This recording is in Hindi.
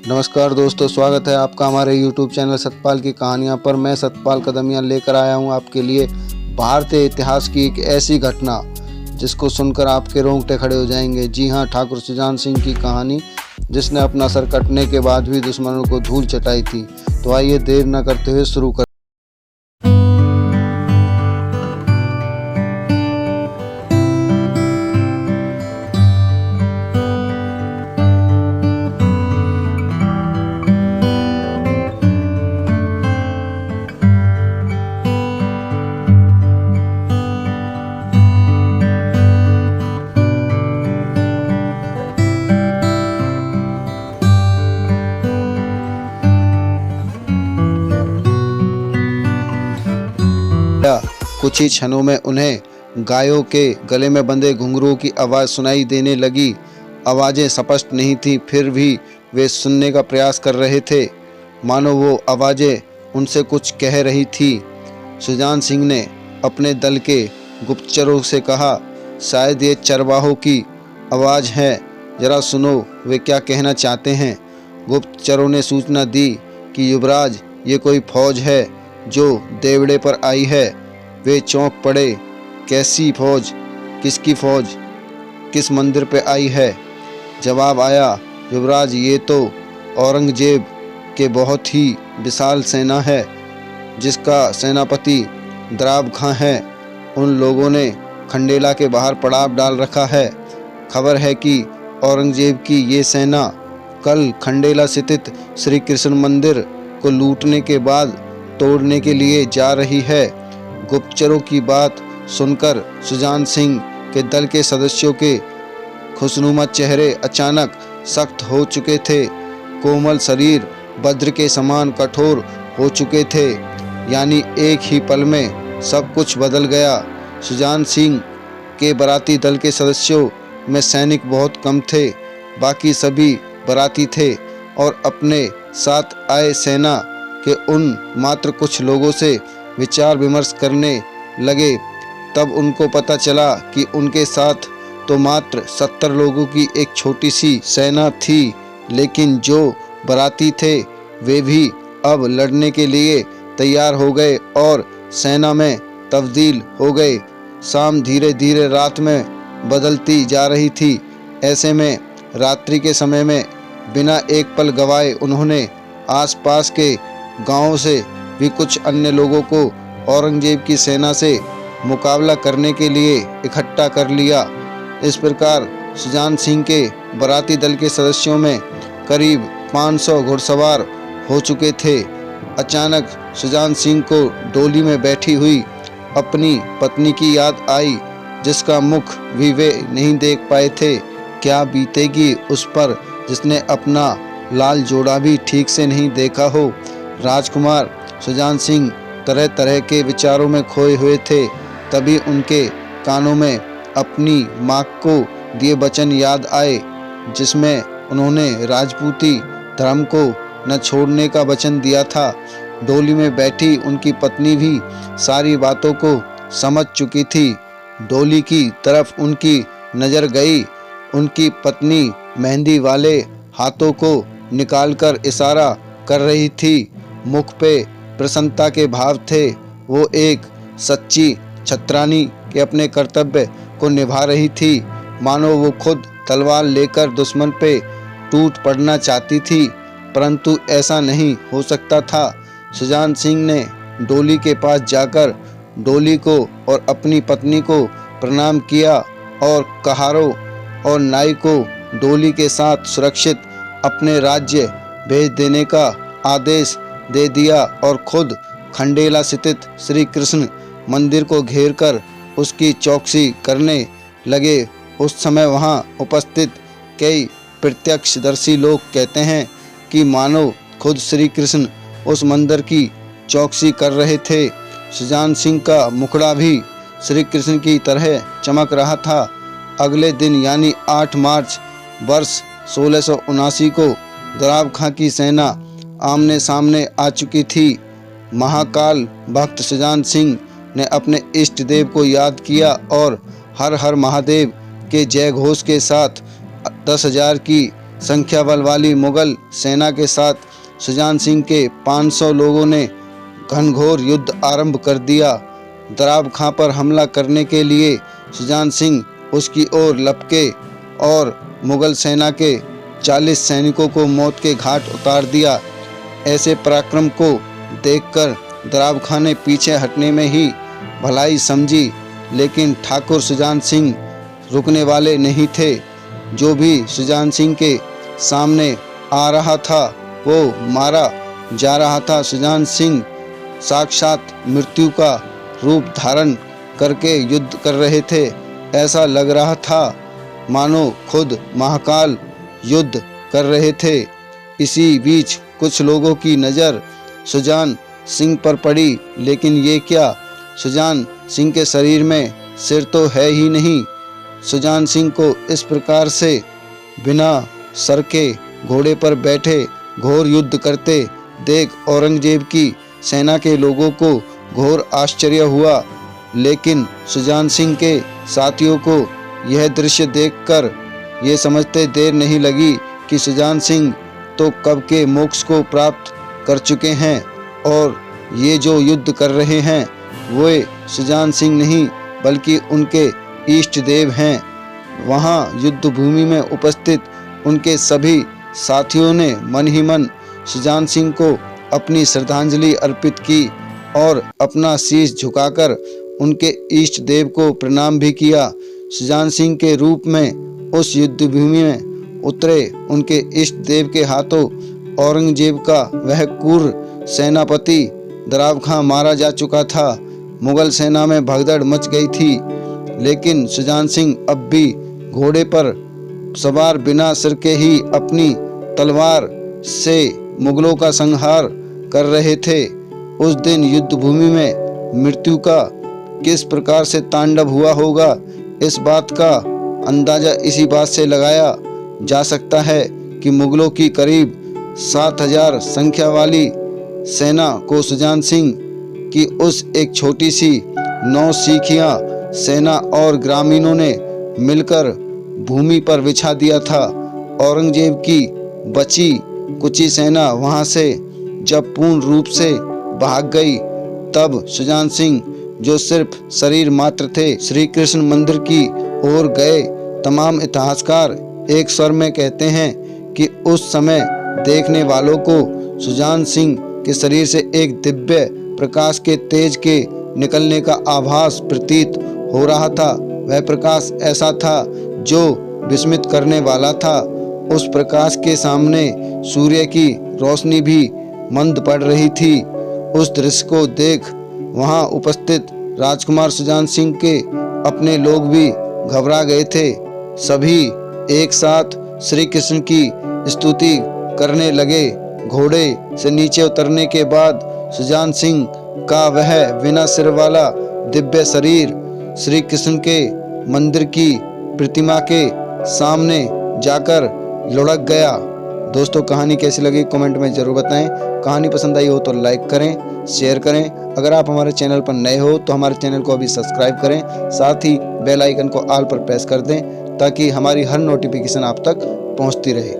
नमस्कार दोस्तों, स्वागत है आपका हमारे YouTube चैनल सतपाल की कहानियाँ पर। मैं सतपाल कदमिया लेकर आया हूँ आपके लिए भारतीय इतिहास की एक ऐसी घटना जिसको सुनकर आपके रोंगटे खड़े हो जाएंगे। जी हाँ, ठाकुर सुजान सिंह की कहानी, जिसने अपना सर कटने के बाद भी दुश्मनों को धूल चटाई थी। तो आइए देर न करते हुए शुरू कर। कुछ ही क्षणों में उन्हें गायों के गले में बंधे घुंघरूओं की आवाज़ सुनाई देने लगी। आवाज़ें स्पष्ट नहीं थी, फिर भी वे सुनने का प्रयास कर रहे थे, मानो वो आवाज़ें उनसे कुछ कह रही थी। सुजान सिंह ने अपने दल के गुप्तचरों से कहा, शायद ये चरवाहों की आवाज़ है, जरा सुनो वे क्या कहना चाहते हैं। गुप्तचरों ने सूचना दी कि युवराज, ये कोई फौज है जो देवड़े पर आई है। वे चौंक पड़े। कैसी फौज? किसकी फौज? किस मंदिर पे आई है? जवाब आया, युवराज, ये तो औरंगजेब के बहुत ही विशाल सेना है, जिसका सेनापति दराब खां है। उन लोगों ने खंडेला के बाहर पड़ाव डाल रखा है। खबर है कि औरंगजेब की ये सेना कल खंडेला स्थित श्री कृष्ण मंदिर को लूटने के बाद तोड़ने के लिए जा रही है। गुप्तचरों की बात सुनकर सुजान सिंह के दल के सदस्यों के खुशनुमा चेहरे अचानक सख्त हो चुके थे। कोमल शरीर वज्र के समान कठोर हो चुके थे। यानी एक ही पल में सब कुछ बदल गया। सुजान सिंह के बाराती दल के सदस्यों में सैनिक बहुत कम थे। बाकी सभी बाराती थे और अपने साथ आए सेना के उन मात्र कुछ लोगों से विचार विमर्श करने लगे। तब उनको पता चला कि उनके साथ तो मात्र 70 लोगों की एक छोटी सी सेना थी, लेकिन जो बाराती थे वे भी अब लड़ने के लिए तैयार हो गए और सेना में तब्दील हो गए। शाम धीरे धीरे रात में बदलती जा रही थी। ऐसे में रात्रि के समय में बिना एक पल गवाए उन्होंने आसपास के गांवों से भी कुछ अन्य लोगों को औरंगजेब की सेना से मुकाबला करने के लिए इकट्ठा कर लिया। इस प्रकार सुजान सिंह के बाराती दल के सदस्यों में करीब 500 घुड़सवार हो चुके थे। अचानक सुजान सिंह को डोली में बैठी हुई अपनी पत्नी की याद आई, जिसका मुख भी वे नहीं देख पाए थे। क्या बीतेगी उस पर जिसने अपना लाल जोड़ा भी ठीक से नहीं देखा हो। राजकुमार सुजान सिंह तरह तरह के विचारों में खोए हुए थे। तभी उनके कानों में अपनी माँ को दिए वचन याद आए, जिसमें उन्होंने राजपूती धर्म को न छोड़ने का वचन दिया था। डोली में बैठी उनकी पत्नी भी सारी बातों को समझ चुकी थी। डोली की तरफ उनकी नज़र गई। उनकी पत्नी मेहंदी वाले हाथों को निकालकर इशारा कर रही थी। मुख पे प्रसन्नता के भाव थे। वो एक सच्ची छत्रानी के अपने कर्तव्य को निभा रही थी, मानो वो खुद तलवार लेकर दुश्मन पे टूट पड़ना चाहती थी, परंतु ऐसा नहीं हो सकता था। सुजान सिंह ने डोली के पास जाकर डोली को और अपनी पत्नी को प्रणाम किया और कहारों और नाई को डोली के साथ सुरक्षित अपने राज्य भेज देने का आदेश दे दिया और खुद खंडेला स्थित श्री कृष्ण मंदिर को घेरकर उसकी चौकसी करने लगे। उस समय वहां उपस्थित कई प्रत्यक्षदर्शी लोग कहते हैं कि मानो खुद श्री कृष्ण उस मंदिर की चौकसी कर रहे थे। सुजान सिंह का मुखड़ा भी श्री कृष्ण की तरह चमक रहा था। अगले दिन यानी 8 मार्च वर्ष 1679 को दराब खां की सेना आमने सामने आ चुकी थी। महाकाल भक्त सुजान सिंह ने अपने इष्ट देव को याद किया और हर हर महादेव के जय घोष के साथ 10,000 की संख्या बल वाली मुगल सेना के साथ सुजान सिंह के 500 लोगों ने घनघोर युद्ध आरंभ कर दिया। दराब खां पर हमला करने के लिए सुजान सिंह उसकी ओर लपके और मुगल सेना के 40 सैनिकों को मौत के घाट उतार दिया। ऐसे पराक्रम को देखकर दराब खां ने पीछे हटने में ही भलाई समझी, लेकिन ठाकुर सुजान सिंह रुकने वाले नहीं थे। जो भी सुजान सिंह के सामने आ रहा था वो मारा जा रहा था। सुजान सिंह साक्षात मृत्यु का रूप धारण करके युद्ध कर रहे थे। ऐसा लग रहा था मानो खुद महाकाल युद्ध कर रहे थे। इसी बीच कुछ लोगों की नज़र सुजान सिंह पर पड़ी, लेकिन ये क्या, सुजान सिंह के शरीर में सिर तो है ही नहीं। सुजान सिंह को इस प्रकार से बिना सर के घोड़े पर बैठे घोर युद्ध करते देख औरंगजेब की सेना के लोगों को घोर आश्चर्य हुआ, लेकिन सुजान सिंह के साथियों को यह दृश्य देखकर ये समझते देर नहीं लगी कि सुजान सिंह तो कब के मोक्ष को प्राप्त कर चुके हैं और ये जो युद्ध कर रहे हैं वे सुजान सिंह नहीं बल्कि उनके इष्ट देव हैं। वहाँ युद्ध भूमि में उपस्थित उनके सभी साथियों ने मन ही मन सुजान सिंह को अपनी श्रद्धांजलि अर्पित की और अपना शीश झुकाकर उनके इष्ट देव को प्रणाम भी किया। सुजान सिंह के रूप में उस युद्ध भूमि में उतरे उनके इष्ट देव के हाथों औरंगजेब का वह क्रूर सेनापति दराब खां मारा जा चुका था। मुगल सेना में भगदड़ मच गई थी, लेकिन सुजान सिंह अब भी घोड़े पर सवार बिना सिर के ही अपनी तलवार से मुगलों का संहार कर रहे थे। उस दिन युद्ध भूमि में मृत्यु का किस प्रकार से तांडव हुआ होगा, इस बात का अंदाजा इसी बात से लगाया जा सकता है कि मुगलों की करीब 7000 संख्या वाली सेना को सुजान सिंह की उस एक छोटी सी 9 सिखिया सेना और ग्रामीणों ने मिलकर भूमि पर बिछा दिया था। औरंगजेब की बची कुची सेना वहां से जब पूर्ण रूप से भाग गई, तब सुजान सिंह जो सिर्फ शरीर मात्र थे श्री कृष्ण मंदिर की ओर गए। तमाम इतिहासकार एक स्वर में कहते हैं कि उस समय देखने वालों को सुजान सिंह के शरीर से एक दिव्य प्रकाश के तेज के निकलने का आभास प्रतीत हो रहा था। वह प्रकाश ऐसा था जो विस्मित करने वाला था। उस प्रकाश के सामने सूर्य की रोशनी भी मंद पड़ रही थी। उस दृश्य को देख वहां उपस्थित राजकुमार सुजान सिंह के अपने लोग भी घबरा गए थे। सभी एक साथ श्री कृष्ण की स्तुति करने लगे। घोड़े से नीचे उतरने के बाद सुजान सिंह का वह बिना सिर वाला दिव्य शरीर श्री कृष्ण के मंदिर की प्रतिमा के सामने जाकर लुढ़क गया। दोस्तों, कहानी कैसी लगी कमेंट में ज़रूर बताएं। कहानी पसंद आई हो तो लाइक करें, शेयर करें। अगर आप हमारे चैनल पर नए हो तो हमारे चैनल को अभी सब्सक्राइब करें, साथ ही बेल आइकन को ऑल पर प्रेस कर दें ताकि हमारी हर नोटिफिकेशन आप तक पहुंचती रहे।